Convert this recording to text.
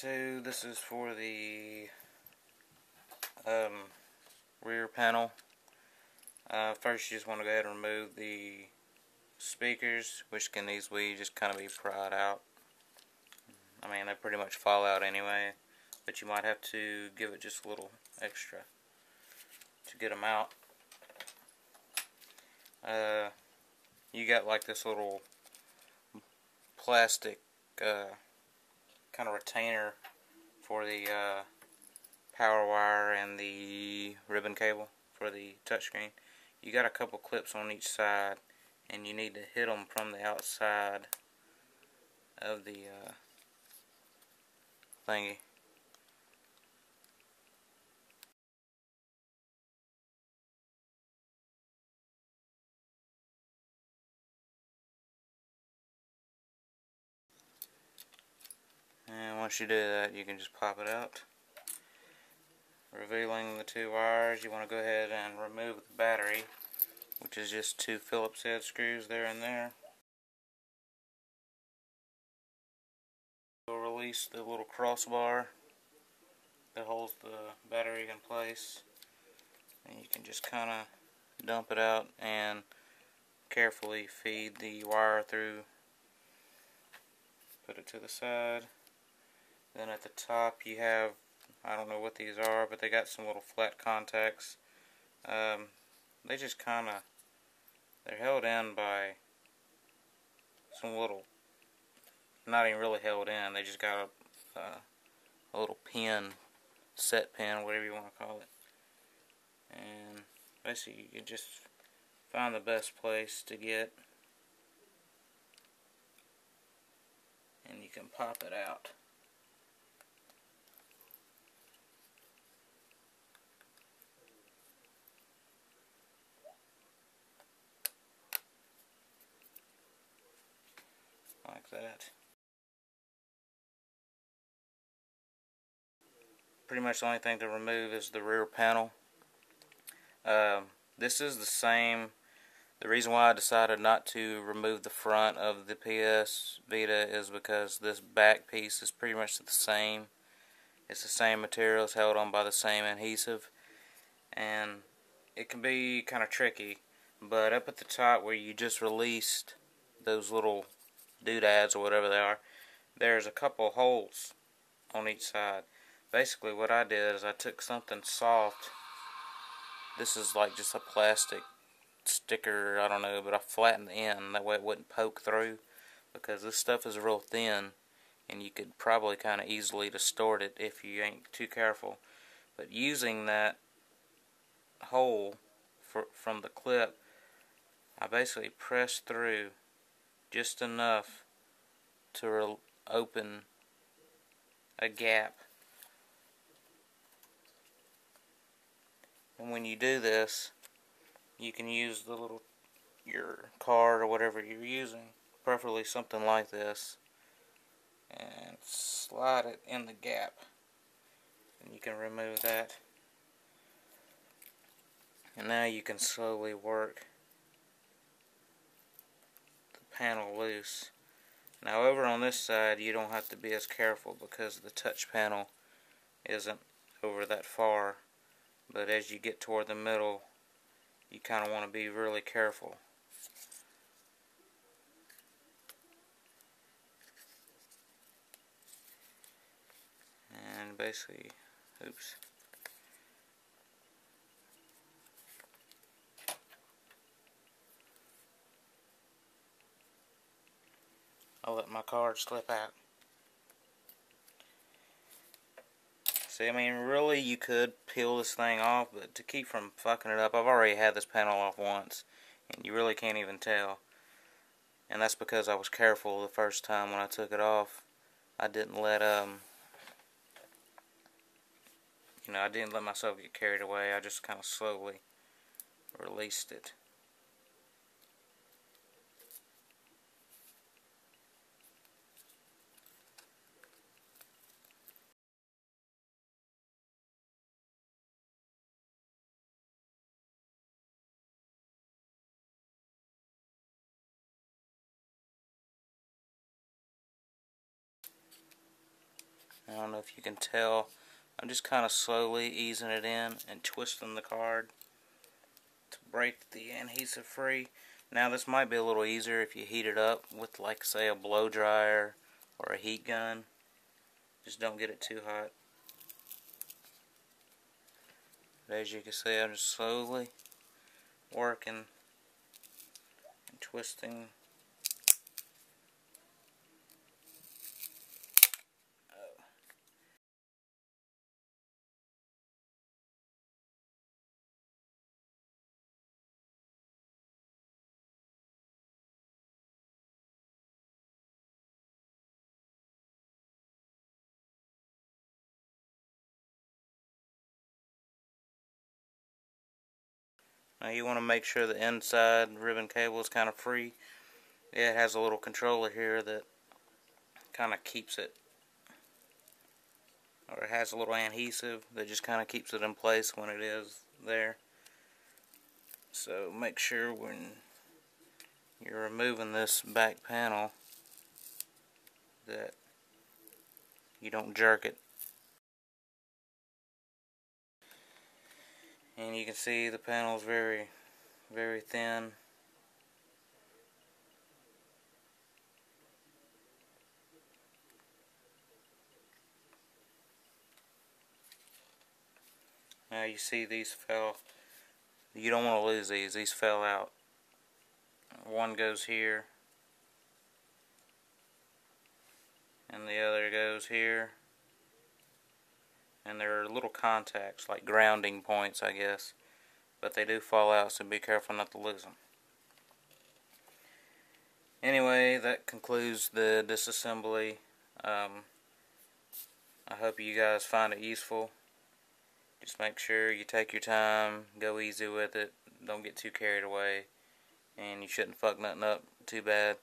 to. This is for the rear panel. First, you just want to go ahead and remove the speakers, which can easily just kind of be pried out. I mean, they pretty much fall out anyway, but you might have to give it just a little extra to get them out. You got like this little plastic kind of retainer for the power wire and the ribbon cable for the touchscreen. You got a couple clips on each side, and you need to hit them from the outside of the thingy. And once you do that, you can just pop it out. Revealing the two wires, you want to go ahead and remove the battery, which is just two Phillips head screws there and there. We'll release the little crossbar that holds the battery in place, and you can just kind of dump it out and carefully feed the wire through. Put it to the side. Then at the top you have, I don't know what these are, but they got some little flat contacts. They just kind of, they're held in by some little, not even really held in, they just got a little pin, set pin, whatever you want to call it. And basically you can just find the best place to get, and you can pop it out. Like that. Pretty much the only thing to remove is the rear panel. This is the same. The reason why I decided not to remove the front of the PS Vita is because this back piece is pretty much the same. It's the same material, it's held on by the same adhesive, and it can be kind of tricky. But up at the top where you just released those little doodads or whatever they are, there's a couple holes on each side. Basically what I did is I took something soft. This is like just a plastic sticker, I don't know, but I flattened the end that way it wouldn't poke through, because this stuff is real thin and you could probably kind of easily distort it if you ain't too careful. But using that hole from the clip, I basically pressed through just enough to open a gap. And when you do this, you can use the little, your card or whatever you're using, preferably something like this, and slide it in the gap, and you can remove that. And now you can slowly work the panel loose. Now over on this side you don't have to be as careful because the touch panel isn't over that far, but as you get toward the middle you kind of want to be really careful. And basically, oops. I'll let my card slip out. See, I mean, really you could peel this thing off, but to keep from fucking it up, I've already had this panel off once, and you really can't even tell. And that's because I was careful the first time when I took it off. I didn't let, I didn't let myself get carried away. I just kind of slowly released it. I don't know if you can tell. I'm just kind of slowly easing it in and twisting the card to break the adhesive free. Now this might be a little easier if you heat it up with, like, say, a blow dryer or a heat gun. Just don't get it too hot. But as you can see, I'm just slowly working and twisting. Now you want to make sure the inside ribbon cable is kind of free. It has a little controller here that kind of keeps it, or it has a little adhesive that just kind of keeps it in place when it is there. So make sure when you're removing this back panel that you don't jerk it. And you can see the panel is very, very thin. Now you see these fell. You don't want to lose these. These fell out. One goes here, and the other goes here. And there are little contacts, like grounding points, I guess. But they do fall out, so be careful not to lose them. Anyway, that concludes the disassembly. I hope you guys find it useful. Just make sure you take your time, go easy with it, don't get too carried away, and you shouldn't fuck nothing up too bad.